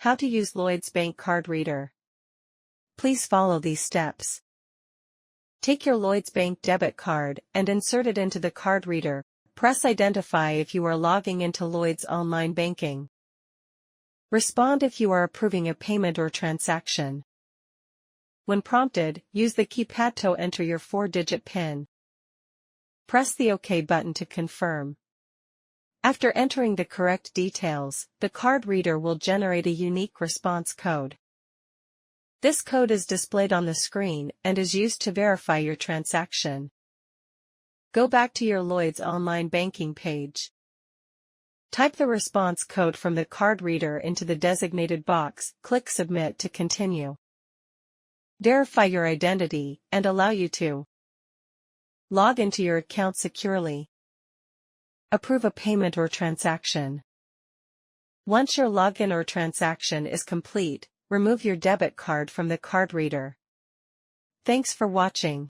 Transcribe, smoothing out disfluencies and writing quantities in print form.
How to use Lloyds Bank card reader. Please follow these steps. Take your Lloyds Bank debit card and insert it into the card reader. Press Identify if you are logging into Lloyds online banking. Respond if you are approving a payment or transaction. When prompted, use the keypad to enter your 4-digit PIN. Press the OK button to confirm. After entering the correct details, the card reader will generate a unique response code. This code is displayed on the screen and is used to verify your transaction. Go back to your Lloyds online banking page. Type the response code from the card reader into the designated box, click Submit to continue. Verify your identity and allow you to log into your account securely. Approve a payment or transaction. Once your login or transaction is complete, remove your debit card from the card reader. Thanks for watching.